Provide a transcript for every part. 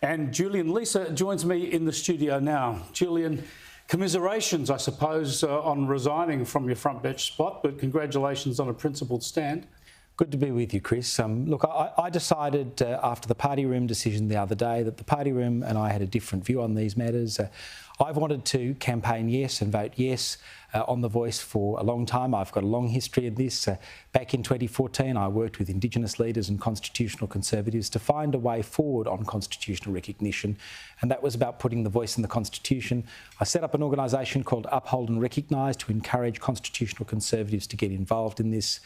And Julian Leeser joins me in the studio now. Julian, commiserations, I suppose, on resigning from your front bench spot, but congratulations on a principled stand. Good to be with you, Chris. Look, I decided after the party room decision the other day that the party room and I had a different view on these matters. I've wanted to campaign yes and vote yes on The Voice for a long time. I've got a long history of this. Back in 2014, I worked with Indigenous leaders and constitutional conservatives to find a way forward on constitutional recognition, and that was about putting the voice in the Constitution. I set up an organisation called Uphold and Recognise to encourage constitutional conservatives to get involved in this.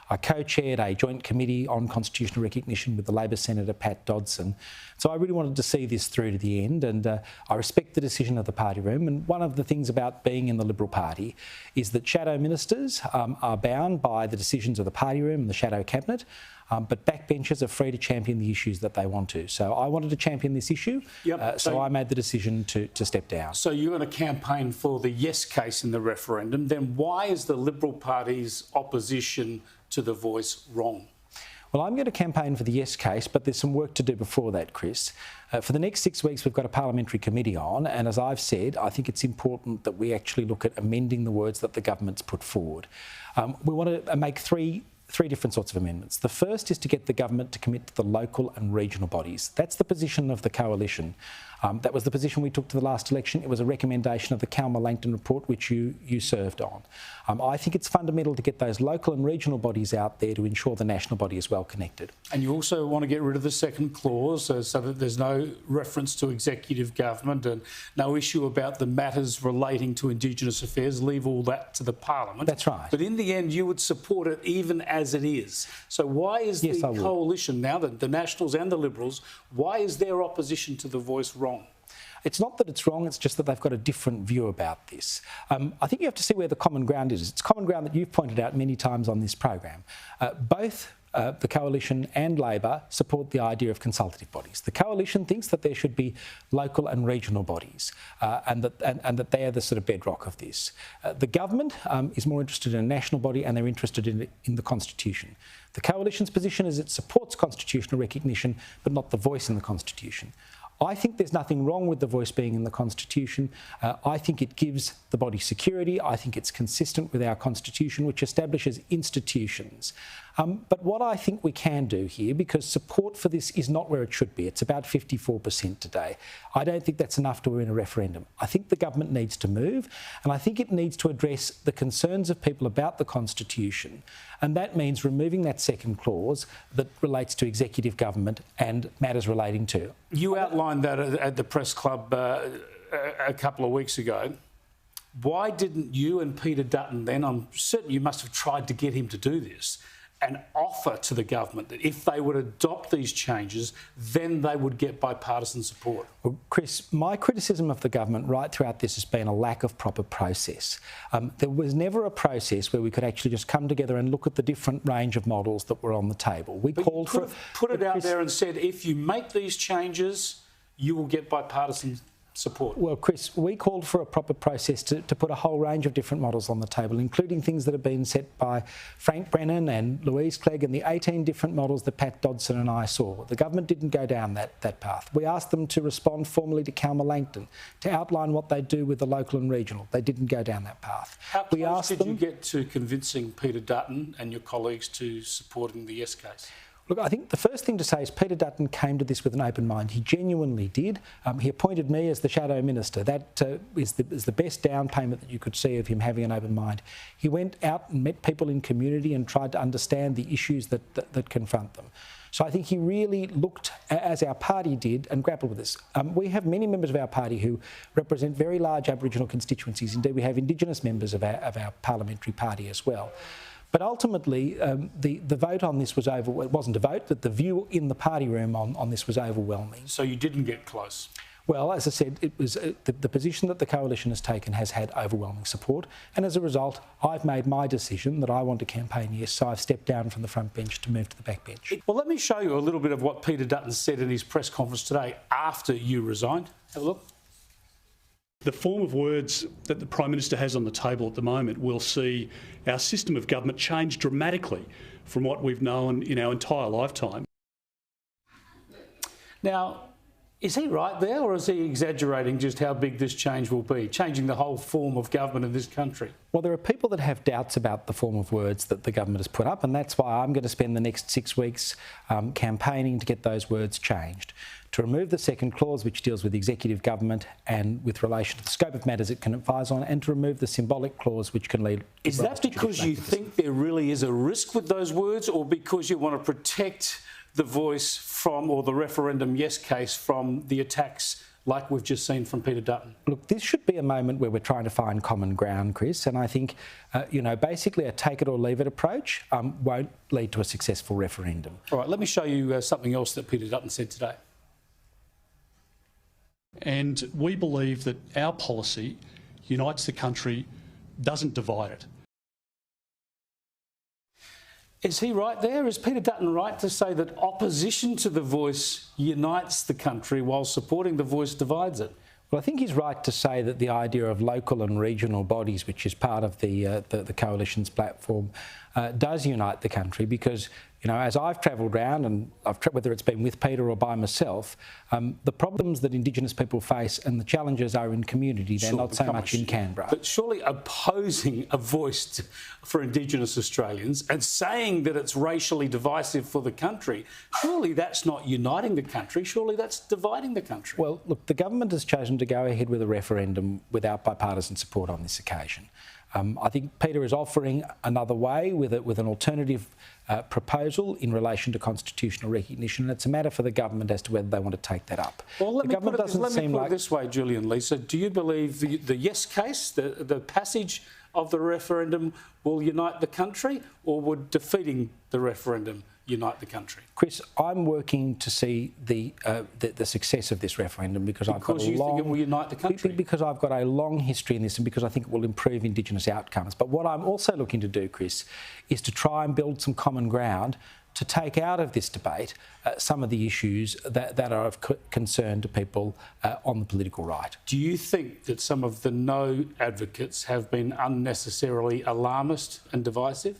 I co-chaired a joint committee on constitutional recognition with the Labor Senator Pat Dodson. So I really wanted to see this through to the end, and I respect the decision of the party room. And one of the things about being in the Liberal Party is that shadow ministers are bound by the decisions of the party room and the shadow cabinet, but backbenchers are free to champion the issues that they want to. So I wanted to champion this issue, so I made the decision to step down. So you're going to campaign for the yes case in the referendum. Then why is the Liberal Party's opposition to The Voice wrong? Well, I'm going to campaign for the yes case, but there's some work to do before that, Chris. For the next 6 weeks, we've got a parliamentary committee on, and as I've said, I think it's important that we actually look at amending the words that the government's put forward. We want to make three different sorts of amendments. The first is to get the government to commit to the local and regional bodies. That's the position of the coalition. That was the position we took to the last election. It was a recommendation of the Calma-Langton report, which you served on. I think it's fundamental to get those local and regional bodies out there to ensure the national body is well connected. And you also want to get rid of the second clause so that there's no reference to executive government and no issue about the matters relating to Indigenous affairs. Leave all that to the Parliament. That's right. But in the end, you would support it even as it is. So why is the coalition now, the Nationals and the Liberals, why is their opposition to The Voice wrong? It's not that it's wrong, it's just that they've got a different view about this. I think you have to see where the common ground is. It's common ground that you've pointed out many times on this program. Both the Coalition and Labor support the idea of consultative bodies. The Coalition thinks that there should be local and regional bodies and that they are the sort of bedrock of this. The government is more interested in a national body and they're interested in the Constitution. The Coalition's position is it supports constitutional recognition but not the voice in the Constitution. I think there's nothing wrong with the voice being in the Constitution. I think it gives the body security. I think it's consistent with our Constitution, which establishes institutions. But what I think we can do here, because support for this is not where it should be, it's about 54% today. I don't think that's enough to win a referendum. I think the government needs to move, and I think it needs to address the concerns of people about the Constitution, and that means removing that second clause that relates to executive government and matters relating to. You outlined that at the press club a couple of weeks ago. Why didn't you and Peter Dutton then, I'm certain you must have tried to get him to do this, and offer to the government that if they would adopt these changes, then they would get bipartisan support? Well, Chris, my criticism of the government right throughout this has been a lack of proper process. There was never a process where we could actually just come together and look at the different range of models that were on the table. We called for... Put it out there and said, if you make these changes, you will get bipartisan support. Well, Chris, we called for a proper process to put a whole range of different models on the table, including things that have been set by Frank Brennan and Louise Clegg and the 18 different models that Pat Dodson and I saw. The government didn't go down that path. We asked them to respond formally to Calma-Langton, to outline what they do with the local and regional. They didn't go down that path. How close did you get to convincing Peter Dutton and your colleagues to supporting the yes case? Look, I think the first thing to say is Peter Dutton came to this with an open mind. He genuinely did. He appointed me as the shadow minister. That is the best down payment that you could see of him having an open mind. He went out and met people in community and tried to understand the issues that confront them. So I think he really looked, as our party did, and grappled with this. We have many members of our party who represent very large Aboriginal constituencies. Indeed, we have Indigenous members of our parliamentary party as well. But ultimately, the vote on this was over. It wasn't a vote, but the view in the party room on this was overwhelming. So you didn't get close? Well, as I said, it was the position that the coalition has taken has had overwhelming support, and as a result, I've made my decision that I want to campaign yes, so I've stepped down from the front bench to move to the back bench. Well, let me show you a little bit of what Peter Dutton said in his press conference today after you resigned. Have a look. The form of words that the Prime Minister has on the table at the moment will see our system of government change dramatically from what we've known in our entire lifetime. Now, Is he right there, or is he exaggerating just how big this change will be, changing the whole form of government in this country? Well, there are people that have doubts about the form of words that the government has put up, and that's why I'm going to spend the next 6 weeks campaigning to get those words changed. To remove the second clause, which deals with executive government and with relation to the scope of matters it can advise on, and to remove the symbolic clause, which can lead... Is that because you think there really is a risk with those words, or because you want to protect the voice from, or the referendum yes case from, the attacks like we've just seen from Peter Dutton? Look, this should be a moment where we're trying to find common ground, Chris, and I think, basically a take it or leave it approach won't lead to a successful referendum. All right, let me show you something else that Peter Dutton said today. And we believe that our policy unites the country, doesn't divide it. Is he right there? Is Peter Dutton right to say that opposition to the voice unites the country while supporting the voice divides it? Well, I think he's right to say that the idea of local and regional bodies, which is part of the coalition's platform, does unite the country because, as I've travelled around, and whether it's been with Peter or by myself, the problems that Indigenous people face and the challenges are in community, they're not so much in Canberra. But surely opposing a voice for Indigenous Australians and saying that it's racially divisive for the country, surely that's not uniting the country, surely that's dividing the country. Well, look, the government has chosen to go ahead with a referendum without bipartisan support on this occasion. I think Peter is offering another way with an alternative proposal in relation to constitutional recognition, and it's a matter for the government as to whether they want to take that up. Well, let me put it this way, Julian Leeser. Do you believe the yes case, the passage of the referendum, will unite the country, or would defeating the referendum unite the country? Chris, I'm working to see the success of this referendum because I've got a long... Because you think it will unite the country? Because I've got a long history in this and because I think it will improve Indigenous outcomes. But what I'm also looking to do, Chris, is to try and build some common ground to take out of this debate some of the issues that are of concern to people on the political right. Do you think that some of the no advocates have been unnecessarily alarmist and divisive?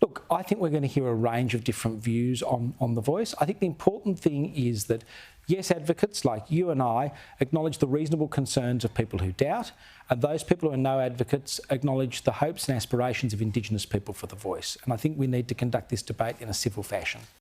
Look, I think we're going to hear a range of different views on the voice. I think the important thing is that yes advocates like you and I acknowledge the reasonable concerns of people who doubt, and those people who are no advocates acknowledge the hopes and aspirations of Indigenous people for the voice. And I think we need to conduct this debate in a civil fashion.